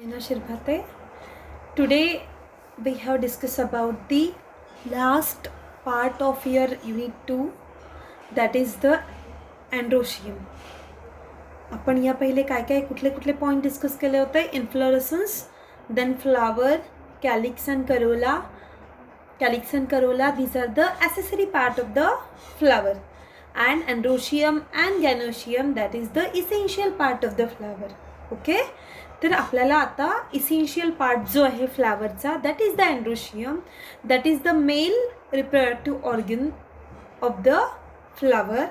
Rena Shirbhate. Today we have discussed about the last part of your unit 2, that is the androecium. आपण या पहिले काय काय कुठले कुठले पॉइंट डिस्कस केले होते? Inflorescence, then flower, calyx and corolla. Calyx and corolla, these are the accessory part of the flower, and androecium and gynoecium, that is the essential part of the flower. Okay, तर आपल्याला आता essential part जो आहे फ्लावरचा, that is the androecium, that is the male reproductive organ of the flower.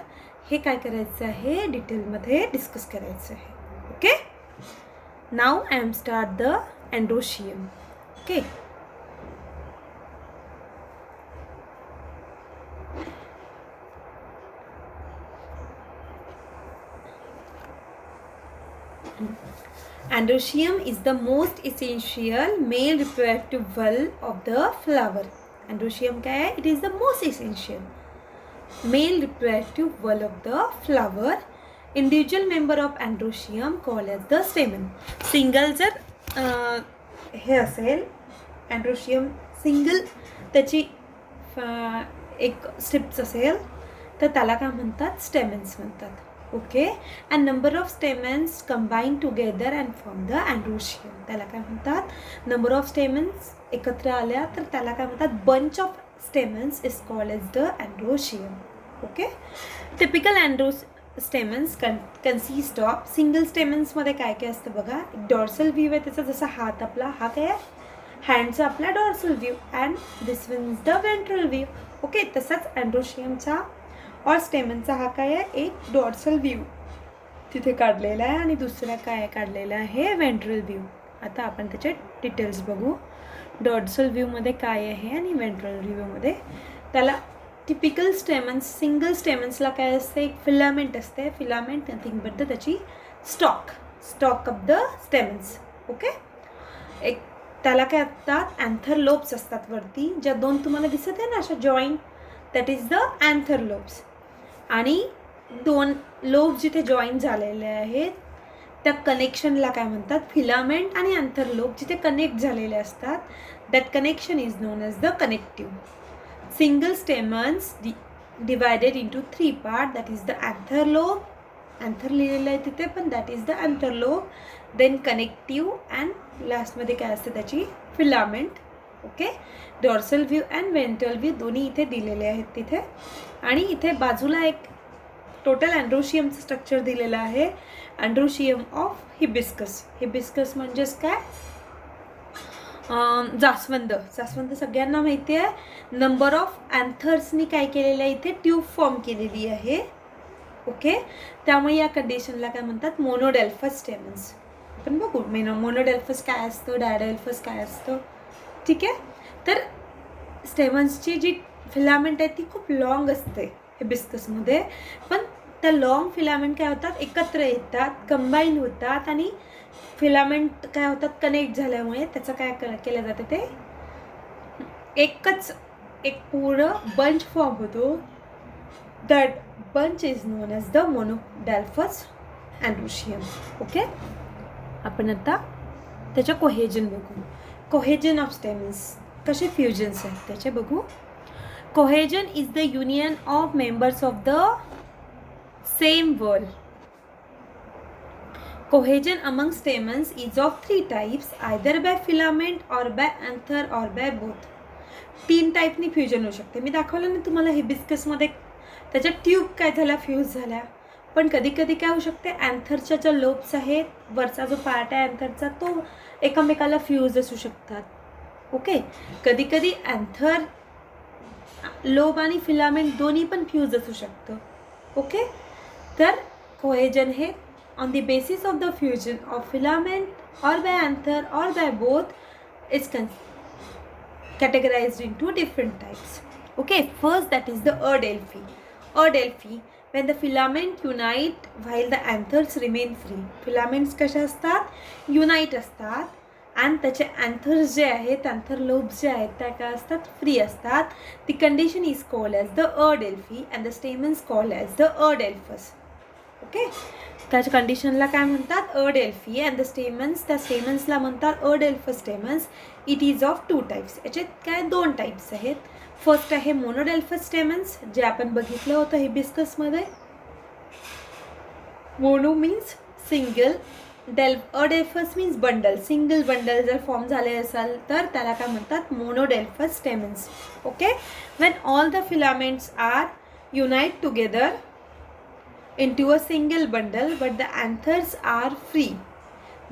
हे काय करायचं आहे, डिटेलमध्ये डिस्कस करायचं आहे. Okay, now I am start the androecium. Okay, Androecium is the most essential male reproductive valve of the flower. Androecium क्या है? It is the most essential male reproductive valve of the flower. Individual member of androecium called as the stamen. Single जर हे असेल androecium single त्याची एक strips असेल तर त्याला काय म्हणतात? स्टेमेन्स म्हणतात. Okay, and number of stamens combine together and form the androecium. त्याला काय म्हणतात? नंबर ऑफ स्टेमेन्स एकत्र आल्या तर त्याला काय म्हणतात? Bunch of stamens is called as the androecium. Okay, typical stamens consist of single स्टेमेन्समध्ये काय काय असतं बघा. डॉर्सल व्ह्यू आहे त्याचा, जसा हात आपला, हा काय आहे? हँडचा आपला dorsal view, and this one is the ventral view. Okay, तसाच अँड्रोशियमचा और स्टेमनचा हा काय आहे? एक डॉर्सल व्ह्यू तिथे काढलेला आहे आणि दुसरा काय काढलेला आहे? Ventral view. आता आपण त्याचे डिटेल्स बघू. डॉर्सल व्ह्यूमध्ये काय आहे आणि वेंट्रल व्ह्यूमध्ये त्याला टिपिकल स्टेमन्स, सिंगल स्टेमन्सला काय असते? एक फिलामेंट असते. फिलामेंट नथिंग बट त्याची stock of the stamens. Okay, एक त्याला काय असतात? अँथर लोब्स असतात वरती, ज्या दोन तुम्हाला दिसत आहे ना अशा joint, that is the anther lobes. आणि दोन लोब जिथे जॉईन झालेले आहेत त्या कनेक्शनला काय म्हणतात? फिलामेंट आणि अँथर लोब जिथे कनेक्ट झालेले असतात, that connection is known as the connective. Single stamens divided into 3 part, that is the anther lobe, anther लिहिलेलं आहे तिथे पण, that is the anther lobe, then connective, and लास्टमध्ये काय असते? त्याची filament. Okay, dorsal view and ventral view दोन्ही इथे दिलेले आहेत तिथे. आणि इथे बाजूला एक टोटल अँड्रोशियमचं स्ट्रक्चर दिलेलं आहे, अँड्रोशियम ऑफ हिबिस्कस. हिबिस्कस म्हणजेच काय? जास्वंद. जास्वंद सगळ्यांना माहिती आहे. नंबर ऑफ अँथर्सनी काय केलेलं आहे? इथे ट्यूब फॉर्म केलेली आहे. ओके, त्यामुळे या कंडिशनला काय म्हणतात? Monadelphous stamens. आपण बघू मोनोडेल्फस काय असतं, डायडेल्फस काय असतं. ठीक आहे, तर स्टेमन्सची जी फिलामेंट आहे ती खूप लॉंग असते हिबिस्कसमध्ये, पण त्या लॉंग फिलामेंट काय होतात? एकत्र येतात, कंबाईन होतात आणि फिलामेंट काय होतात? कनेक्ट झाल्यामुळे त्याचं काय केलं जातं? ते एकच एक पूर्ण बंच फॉर्म होतो. That bunch is known as the monadelphous androecium. Okay, आपण आता त्याच्या कोहेजन बघू. कोहेजन ऑफ स्टेमन्स, कसे फ्युजन्स आहेत त्याचे बघू. Cohesion is the union of members of the same whorl. Cohesion among stamens is of 3 types, either by filament or by anther or by both. 3 टाईपनी fusion होऊ शकते. मी दाखवलं ना तुम्हाला हिबिस्कसमध्ये त्याच्या ट्यूब काय झाल्या? फ्यूज झाल्या. पण कधी कधी काय होऊ शकते? अँथरच्या ज्या लोब्स आहेत, वरचा जो पार्ट आहे अँथरचा, तो एकमेकाला फ्यूज असू शकतात. ओके, कधी कधी अँथर लोब आणि फिलामेंट दोन्ही पण फ्यूज असू शकतं. ओके, तर कोहेजन हे on the basis of the fusion of filament or by anther or by both is categorized into different types. Okay, first that is the Adelphi. Adelphi, when the filament unite while the anthers remain free. Filaments कशा असतात? Unite असतात, आणि त्याचे anthers जे आहेत, anther lobes जे आहेत त्या काय असतात? फ्री असतात. ती condition is called as the adelphy and the stamens called as the adelphous. Okay, त्याच्या कंडिशनला काय म्हणतात, अडेल्फी. अँड द स्टेमन्स, त्या स्टेमन्सला म्हणतात adelphous stamens. It is of 2 types. याच्यात काय 2 टाईप्स आहेत. फर्स्ट आहे मोनोडेल्फस स्टेमन्स, जे आपण बघितलं होतं हिबिस्कसमध्ये. Mono means single, adelphous means bundle. Single bundle जर फॉर्म झाले असेल तर त्याला काय म्हणतात, monadelphous stamens. Okay, when all the filaments are unite together into a single bundle but the anthers are free,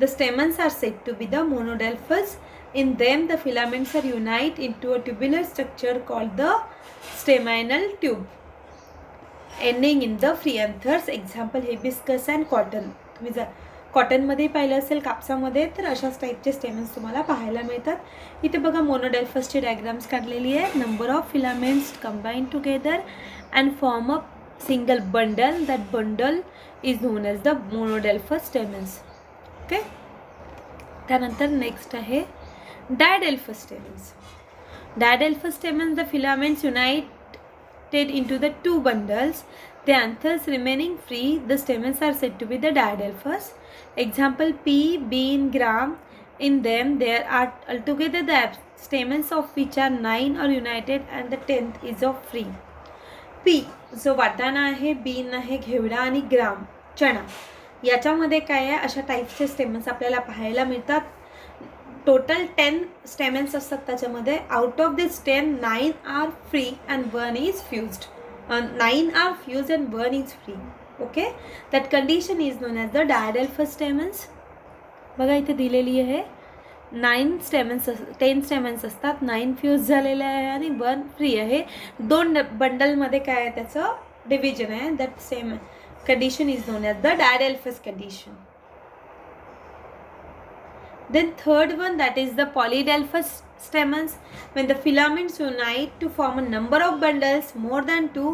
the stamens are said to be the monodelphous. In them the filaments are unite into a tubular structure called the staminal tube ending in the free anthers. Example hibiscus and cotton. तुम्ही जर कॉटनमध्ये पाहिलं असेल, कापसामध्ये, तर अशाच टाईपचे stamens तुम्हाला पाहायला मिळतात. इथे बघा मोनोडेल्फसची डायग्राम्स काढलेली आहे. Number of filaments combine together and form a single bundle. That bundle is known as the monodelphous stamens. Okay, त्यानंतर नेक्स्ट आहे diadelphous stamens. Diadelphous stamens, the filaments united into the 2 bundles, the anthers remaining free, the stamens are said to be the diadelphous. Example pea, bean, gram. In them there are altogether the stamens of which are 9 are united and the 10th is of free. P जो वाटाणा आहे, bin आहे, घेवडा आणि ग्राम चणा, याच्यामध्ये काय आहे, अशा टाईपचे स्टेमन्स आपल्याला पाहायला मिळतात. टोटल 10 स्टेमन्स असतात त्याच्यामध्ये. Out of this 10, 9 are free and 1 is fused. 9 are fused and 1 is free. Okay, that condition is known as the diadelphous stamens. बघा इथे दिलेली आहे 9 स्टेमन्स, 10 स्टेमन्स असतात, 9 फ्यूज झालेले आहे आणि 1 फ्री आहे. 2 बंडलमध्ये काय आहे, त्याचं डिव्हिजन आहे. That same condition is known as the diadelphous condition. Then third one, that is the polyadelphous stamens. When the filaments unite to form a number of bundles more than 2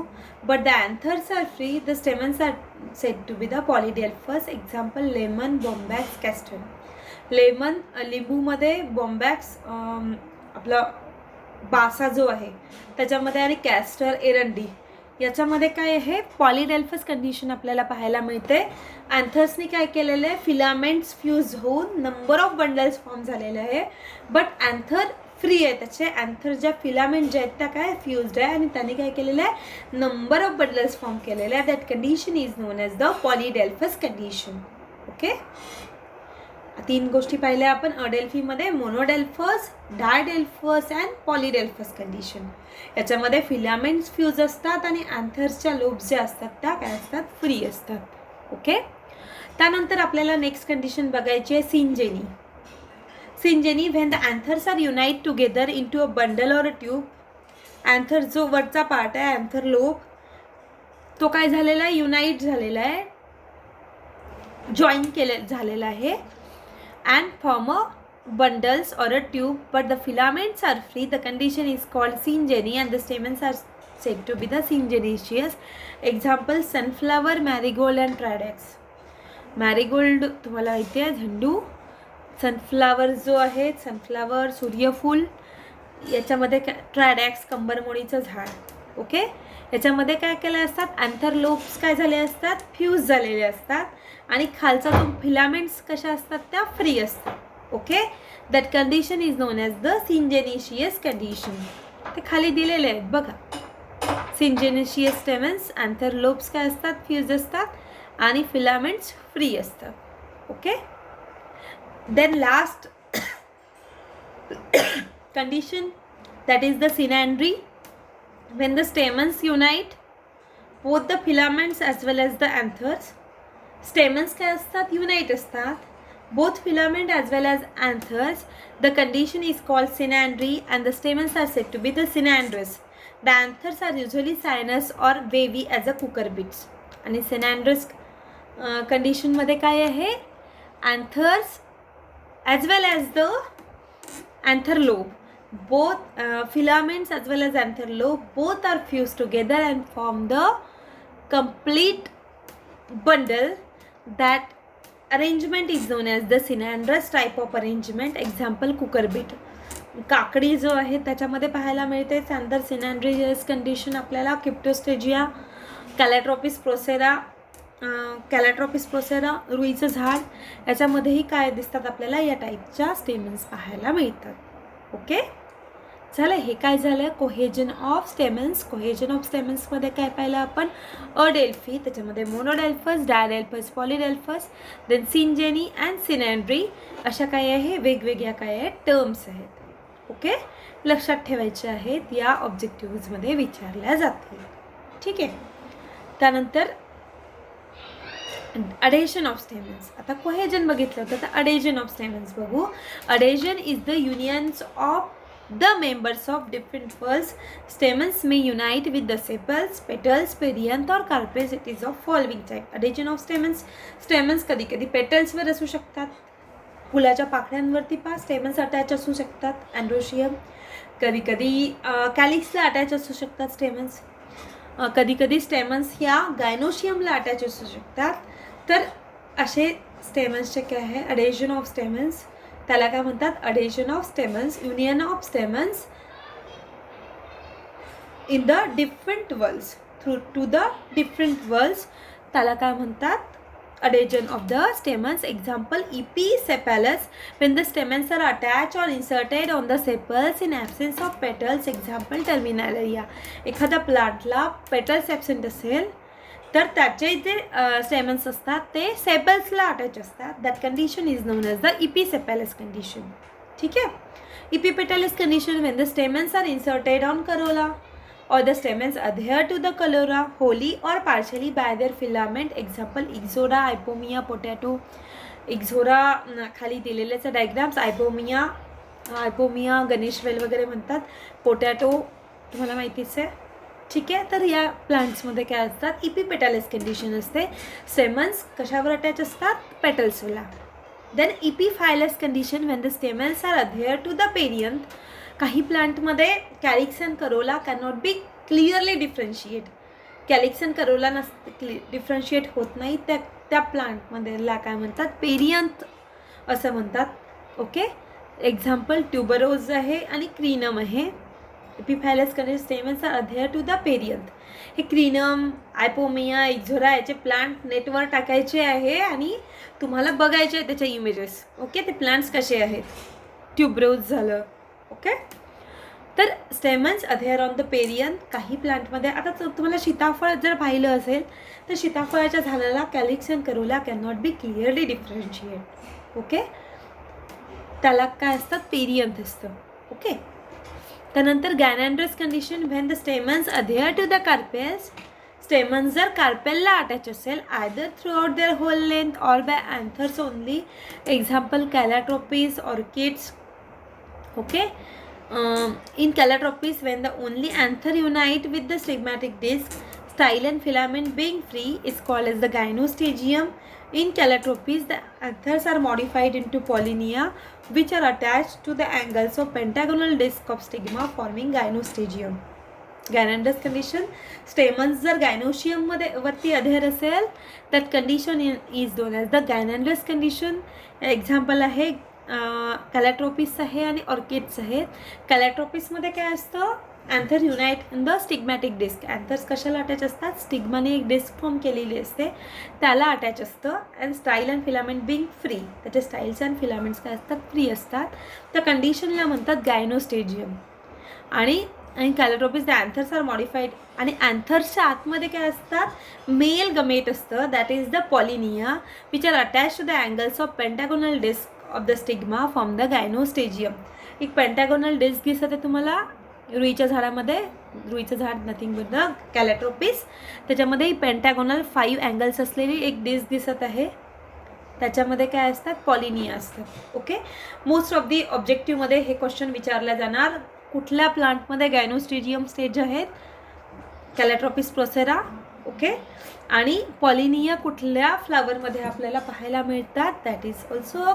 but the anthers are free, the stamens are said to be the polydelphous. Example lemon, bombax, castor. Lemon, लिंबूमध्ये bombax, आपला बासा जो आहे त्याच्यामध्ये, आणि castor, एरंडी, याच्यामध्ये काय आहे, पॉलीडेल्फस कंडिशन आपल्याला पाहायला मिळते. अँथर्सनी काय केलेलं आहे, फिलामेंट्स फ्यूज होऊन नंबर ऑफ बंडल्स फॉर्म झालेले आहे, बट अँथर फ्री आहे. त्याचे अँथर ज्या फिलामेंट ज्या आहेत त्या काय फ्यूज्ड आहे आणि त्यांनी काय केलेलं आहे, नंबर ऑफ बंडल्स फॉर्म केलेले आहे. That condition is known as the polyadelphous condition. Okay, 3 गोष्टी पाहिल्या आपण अडेल्फीमध्ये, monadelphous, diadelphous and polyadelphous condition. याच्यामध्ये फिलामेंट्स फ्यूज असतात आणि अँथर्सच्या लोब्स ज्या असतात त्या काय असतात, फ्री असतात. ओके, त्यानंतर आपल्याला नेक्स्ट कंडिशन बघायची आहे syngeny. Syngeny, when the anthers are unite together into a bundle or a tube. Anther जो वरचा पार्ट आहे, अँथर लोब, तो काय झालेला आहे, युनाइट झालेला आहे, जॉईन झालेला आहे, and form a bundles or a tube but the filaments are free. The condition is called syngeny and the stamens are said to be the syngenaceous. Example sunflower, marigold and tradax. marigold तुम्हाला माहिती आहे, झेंडू. Sunflower जो आहे, sunflower, सूर्यफूल, याच्यामध्ये ट्रॅडॅक्स, कंबरमोळीचं झाड. Okay, याच्यामध्ये काय केले असतात, अँथर लोब्स काय झाले असतात, फ्यूज झालेले असतात आणि खालचा तो फिलामेंट्स कशा असतात, त्या फ्री असतात. Okay, that condition is known as the syngenesious condition. ते खाली दिलेले आहेत बघा. सिंजेनेशियस स्टेमन्स, अँथर लोब्स काय असतात, फ्यूज असतात आणि फिलामेंट्स फ्री असतात. Okay, then last condition, that is the synandry. When the stamens unite, both the filaments as well as the anthers, stamens काय असतात, unite असतात, both filament as well as anthers, the condition is called synandry and the stamens are said to be the synandrous. The anthers are usually cyanous or wavy as a cucurbits. आणि synandrous condition मध्ये काय आहे, anthers as well as the anther lobe, both filaments as well as anther lobe, both are fused together and form the complete bundle. That arrangement is known as the synandrous type of arrangement. Example cucurbit. काकडी जो आहे त्याच्यामध्ये पाहायला मिळते सॅन्डर सिनॅन्ड्रियस condition आपल्याला. क्रिप्टोस्टेजिया, कॅलेट्रोपिस प्रोसेरा, कॅलाट्रॉपिस प्रोसेरा, रुईचं झाड, याच्यामध्येही काय दिसतात आपल्याला, या टाईपच्या स्टेमन्स पाहायला मिळतात. ओके, झालं. हे काय झालं, cohesion of stamens. Cohesion of स्टेमन्समध्ये काय पाहिलं आपण, अडेल्फी, त्याच्यामध्ये मोनोडेल्फस, डायडेल्फस, पॉलीडेल्फस, देन सिंजेनी अँड सिनेंड्री, अशा काय आहे, वेगवेगळ्या काय आहेत, टर्म्स आहेत. ओके, लक्षात ठेवायचे आहेत, या ऑब्जेक्टिव्हजमध्ये विचारल्या जातील. ठीक आहे. त्यानंतर अडेशन ऑफ स्टेमन्स. आता कोहेजन बघितलं होतं, तर अडेशन ऑफ स्टेमन्स बघू. Adhesion is the unions of the members of different whorls. Stamens may unite with the sepals, petals, perianth or carpels. It is of following type. Adhesion of stamens. Stamens कधी कधी petals वर असू शकतात, फुलाच्या पाकळ्यांवरती पहा stamens attach असू शकतात, androecium. कधी कधी कॅलिक्सला अटॅच असू शकतात स्टेमन्स. कधी कधी स्टेमन्स ह्या गायनोशियमला अटॅच असू शकतात. तर असे स्टेमन्सचे काय आहे, अडेशन ऑफ स्टेमन्स. त्याला काय म्हणतात, adhesion of stamens, union of stamens in the different whorls, through to the different whorls, त्याला काय म्हणतात, adhesion of the stamens. Example, episepalous, when the stamens are attached or inserted on the sepals in absence of petals. Example, Terminalia. एखाद्या प्लांटला petals absent असेल तर त्याचे जे stamens असतात ते सेपल्सला अटॅच असतात. That condition is known as the episepalous condition. ठीक आहे. Epipetalous condition when the stamens are inserted on corolla or the stamens adhere to the corolla wholly or partially by their filament. Example, ixora, hypomia, potato. ixora खाली दिलेलेच diagrams. हायपोमिया गणेशवेल वगैरे म्हणतात. Potato तुम्हाला माहितीच आहे. ठीक आहे. तर या प्लांट्समध्ये काय असतात, इपीपेटॅलस कंडिशन असते. स्टेमन्स कशावर अटॅच असतात, पेटल्सला. Then epiphyllous condition when the stamens are adhere to the perianth. काही प्लांटमध्ये calyx and Corolla cannot be clearly differentiate. Calyx and Corolla differentiate होत नाही, त्या प्लांटमध्ये काय म्हणतात, पेरियंथ असं म्हणतात. ओके. एक्झाम्पल, ट्युबरोज आहे आणि क्रीनम आहे. Epiphyllous condition stamens are adhere to the perianth. हे क्रीनम, आयपोमिया, इक्झोरा याचे प्लांट नेटवर टाकायचे आहे आणि तुम्हाला बघायचे आहे त्याचे इमेजेस. ओके, ते प्लांट्स कसे आहेत. ट्युबरोज झालं. ओके. तर stamens adhere on the perianth. काही प्लांटमध्ये, आता तुम्हाला सीताफळ जर पाहिलं असेल तर सीताफळाच्या झाडाला calyx and corolla can not be clearly differentiate. Okay, त्याला काय असतात, पेरियंथ असतं. ओके. त्यानंतर gynandrous condition when the stamens adhere to the carpels. Stamens जर कार्पेलला अटॅच असेल either throughout their whole length or by anthers only. Example, calotropis, orchids. Okay. in calotropis, when the only anther unite with the stigmatic disc, style and filament being free, is called as the gynostegium. In calotropis, the anthers are modified into pollinia, which are attached to the angles of pentagonal disc of stigma, forming gynostegium. Gynandrous condition. Stamens जर gynoecium मध्ये वरती adhere असेल, that condition is known as the gynandrous condition. Example आहे calotropis आहे आणि orchids आहेत. कॅलाट्रोपिसमध्ये काय असतं, anther unite in the stigmatic disc. Anthers कशाला अटॅच असतात, स्टिग्माने एक डिस्क फॉर्म केलेली असते त्याला अटॅच असतं. And style and filament being free, त्याचे स्टाईल्स अँड फिलामेंट्स काय असतात, फ्री असतात. त्या कंडिशनला म्हणतात गायनोस्टेजियम. आणि calotropis the anthers are modified. आणि अँथर्सच्या आतमध्ये काय असतात, मेल गमेट असतं, that is the pollinia, which are attach to the angles of pentagonal disc of the stigma from the gynostegium. एक पेंटागोनल डिस्क दिसत आहे तुम्हाला रुईच्या झाडामध्ये. रुईचं झाड नथिंग बट द कॅलाट्रोपिस. त्याच्यामध्ये पेंटागोनल 5 अँगल्स असलेली एक डिस्क दिसत आहे, त्याच्यामध्ये काय असतात, पॉलिनिया असतात. ओके. मोस्ट ऑफ दी ऑब्जेक्टिव्हमध्ये हे क्वेश्चन विचारले जाणार. कुठल्या प्लांटमध्ये गायनोस्टेजियम स्टेज आहेत, कॅलाट्रोपिस प्रोसेरा. ओके. आणि पॉलिनिया कुठल्या फ्लावरमध्ये आपल्याला पाहायला मिळतात, दॅट इज ऑल्सो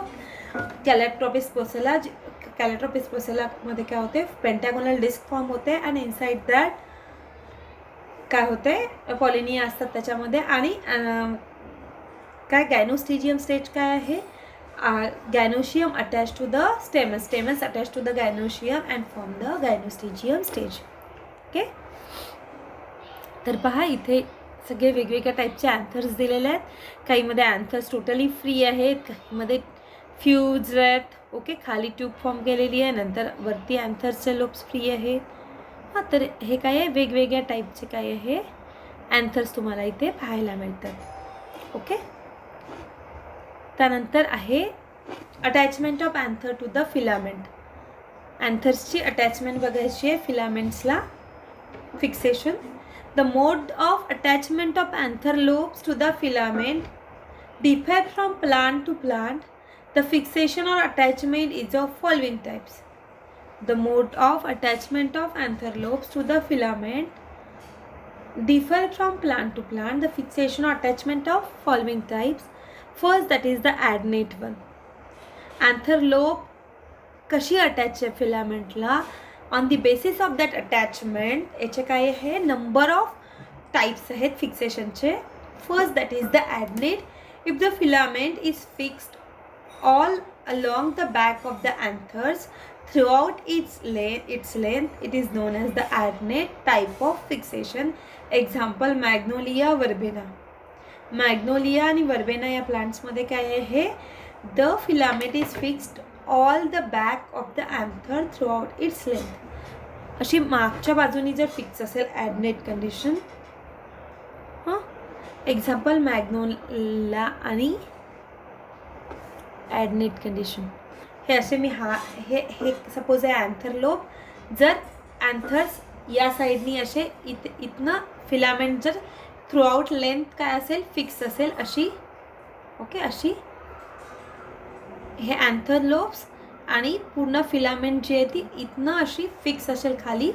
कॅलाट्रोपिस प्रोसेला. कॅलाट्रोपिस प्रोसेलामध्ये काय होते, पेंटागोनल डिस्क फॉर्म होते आणि इनसाइड दॅट काय होते, पॉलिनिया असतात त्याच्यामध्ये. आणि काय गायनोस्टेजियम स्टेज काय आहे, gynosium attached to the stamens, stamens attached to the gynosium and form the gynostegium stage. Okay. तर पहा इथे सगळे वेगवेगळ्या टाईपचे अँथर्स दिलेले आहेत. काहीमध्ये अँथर्स टोटली फ्री आहेत, काहीमध्ये फ्यूज आहेत. ओके, खाली ट्यूब फॉर्म केलेली आहे, नंतर वरती अँथर्सचे लोब्स फ्री आहेत. हां, तर हे काय आहे, वेगवेगळ्या टाईपचे काय आहे अँथर्स तुम्हाला इथे पाहायला मिळतात. ओके, त्यानंतर आहे attachment of anther to the filament. अँथर्सची अटॅचमेंट बघायची आहे फिलामेंट्सला. Fixation. The mode of attachment of anther lobes to the filament differ from plant to plant. The fixation or attachment is of following types. The mode of attachment of anther lobes to the filament differ from plant to plant. The fixation or attachment of following types. First, that is the adnate one. Anther lobe कशी attach आहे फिलामेंटला. On the basis of that attachment याचे काय आहे number of types आहेत फिक्सेशनचे. First that is the adnate. If the filament is fixed all along the back of the anthers throughout its length it is known as the adnate type of fixation. Example magnolia, verbena. Magnolia आणि verbena या प्लांट्समध्ये काय आहे, the filament is fixed all the back of the anther throughout its length. अशी मागच्या बाजूनी जर fix असेल ॲडनेट कंडिशन. हां, एक्झाम्पल मॅग्नोला आणि ॲडनेट कंडिशन. हे असे मी हे सपोज आहे अँथर लोब. जर अँथर्स या साईडनी असे इथनं फिलामेंट जर थ्रूआउट लेंथ काय असेल फिक्स असेल अशी. ओके, अशी हे अँथर लोब्स आणि पूर्ण फिलामेंट जी आहे ती इथनं अशी फिक्स असेल खाली.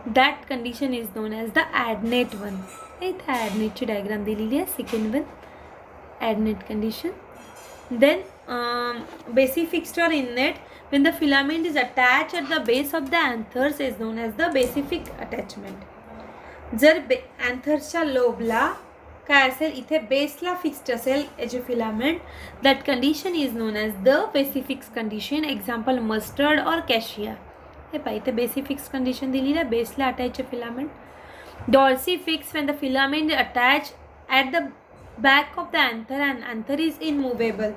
That condition is known as the adnate one. इथे ॲडनेटची डायग्राम दिलेली आहे. Second one adnate condition. Then basic fixed or innate. when the filament is attached at the base of the anthers is known as the basific attachment. जर अँथर्सच्या लोबला काय असेल इथे बेसला fixed असेल याचे filament, that condition is known as the basifixed condition. Example mustard और cassia. हे पाहिजे इथे बेसिफिक्स कंडिशन दिलेली आहे, बेसला अटॅचचे filament. Dorsi fix when the filament is attached at the back of the anther and anther is immovable.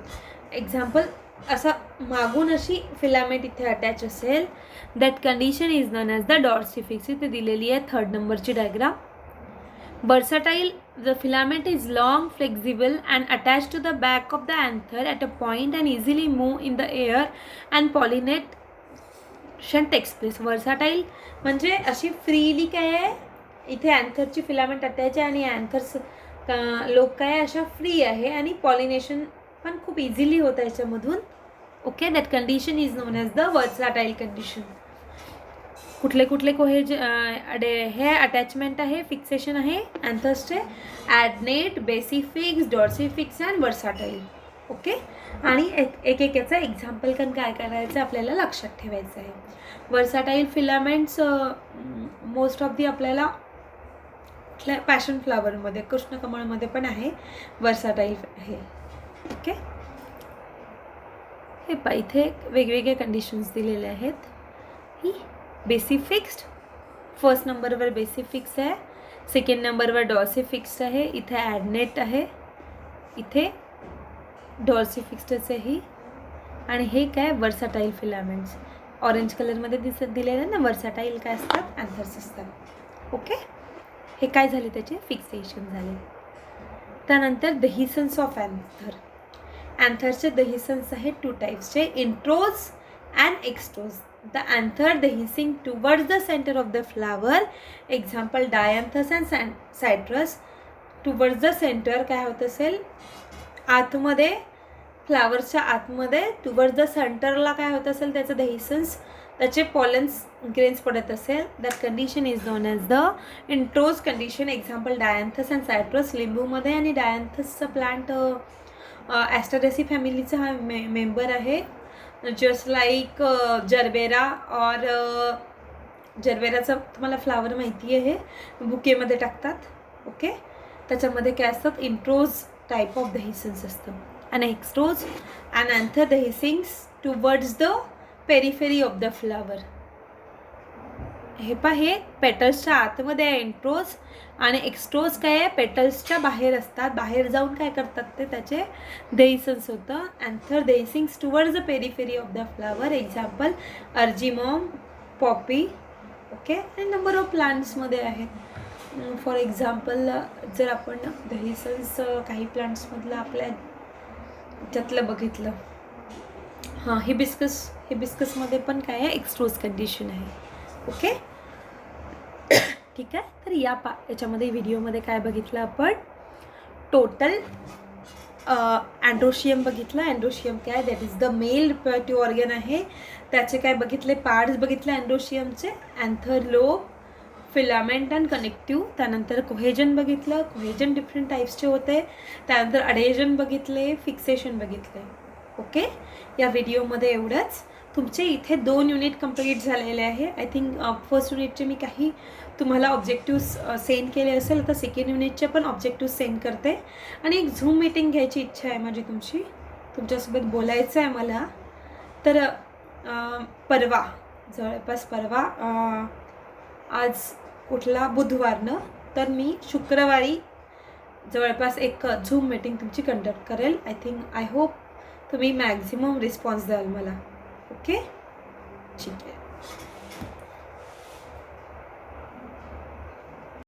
Example असा मागून अशी फिलामेंट इथे अटॅच असेल, that condition is known as the dorsifixed. इथे दिलेली आहे थर्ड नंबरची diagram. Versatile, the filament is long, flexible and attached to the back of the anther at a point and easily move in the air and pollination takes place. Versatile म्हणजे अशी freely काय आहे इथे अँथरची filament attach आहे आणि anthers लोक काय अशा फ्री आहे आणि पॉलिनेशन पण खूप इझिली होतं याच्यामधून. Okay, that condition is known as the versatile condition. कुठले कुठले हे अटॅचमेंट आहे फिक्सेशन आहे अँथर्सचे, ॲडनेट, बेसिफिक्स, डॉर्सिफिक्स अँड वर्साटाईल. ओके, आणि एक याचं एक्झाम्पल पण काय करायचं आपल्याला लक्षात ठेवायचं आहे. वर्साटाईल फिलामेंट्स मोस्ट ऑफ दी आपल्याला पॅशन फ्लावरमध्ये, कृष्णकमळमध्ये पण आहे वर्साटाईल आहे. ओके, हे पहा इथे वेगवेगळे कंडिशन्स दिलेले आहेत. ही बेसिफिक्स्ड, फर्स्ट नंबरवर बेसिफिक्स आहे, सेकंड नंबरवर डॉर्सिफिक्स्ड आहे, इथे ॲडनेट आहे, इथे डॉर्सिफिक्स्डच आहे ही, आणि हे काय वर्साटाईल फिलामेंट्स ऑरेंज कलरमध्ये दिलेलं आहे ना. वर्साटाईल काय असतात, अँथर्स असतात. ओके, हे काय झाले त्याचे फिक्सेशन झाले. त्यानंतर दहिसन्स ऑफ अँथर. अँथरचे दहिसन्स आहेत टू टाईप्सचे, introrse and extrorse. The anther dehiscing towards the center of the flower. Example dianthus and citrus. Towards the center काय होत असेल आतमध्ये, फ्लावरच्या आतमध्ये टुवर्ड्स द सेंटरला काय होत असेल त्याचं दहिसन्स, त्याचे पॉलन्स ग्रेन्स पडत असेल. That condition is known as the introrse condition. Example dianthus and citrus. लिंबूमध्ये आणि डायँथसचा प्लांट ॲस्टरेसी फॅमिलीचा हा मेंबर आहे. जस्ट लाईक जरबेरा और जरबेराचं तुम्हाला फ्लावर माहिती आहे, बुकेमध्ये टाकतात. ओके, त्याच्यामध्ये काय असतात इंट्रोज टाईप ऑफ दहिसन्स असतं. आणि extrorse and anther dehiscings towards the periphery of the flower. हे हे पेटल्सच्या आतमध्ये आहे एंट्रोज, आणि एक्स्ट्रोज काय आहे, पेटल्सच्या बाहेर असतात. बाहेर जाऊन काय करतात ते त्याचे देhiscence होतं. Anther dehiscings towards the periphery of the flower. Example argemone, poppy. Okay. आणि नंबर ऑफ प्लांट्समध्ये आहेत. फॉर एक्झाम्पल जर आपण देहिसन्स काही प्लांट्समधलं आपल्या त्यातलं बघितलं, हां हिबिस्कसमध्ये पण काय आहे, एक्स्ट्रोज कंडिशन आहे. ओके. ठीक आहे. तर याच्यामध्ये व्हिडिओमध्ये काय बघितलं आपण, टोटल अँड्रोशियम बघितलं. अँड्रोशियम काय, that is the male reproductive organ आहे. त्याचे काय बघितले, पार्ट्स बघितले अँड्रोशियमचे, anther, lobe, filament and connective. त्यानंतर कोहेजन बघितलं. कोहेजन डिफरंट टाईप्सचे होते. त्यानंतर अडेजन बघितले, फिक्सेशन बघितले. ओके. या व्हिडिओमध्ये एवढंच. तुमचे इथे 2 युनिट कंप्लीट झालेले आहे. आय थिंक फर्स्ट युनिटचे मी काही तुम्हाला ऑब्जेक्टिव्स सेंड केले असेल, तर सेकंड युनिटचे पण ऑब्जेक्टिव्स सेंड करते. आणि एक झूम मीटिंग घ्यायची इच्छा आहे माझी तुमच्यासोबत बोलायचं आहे मला. तर परवा, जवळपास परवा, आज कुठला बुधवार ना, तर मी शुक्रवारी जवळपास एक झूम मीटिंग तुमची कंडक्ट करेल. आय होप तुम्ही मॅक्झिमम रिस्पॉन्स द्याल मला. ओके. ठीक आहे.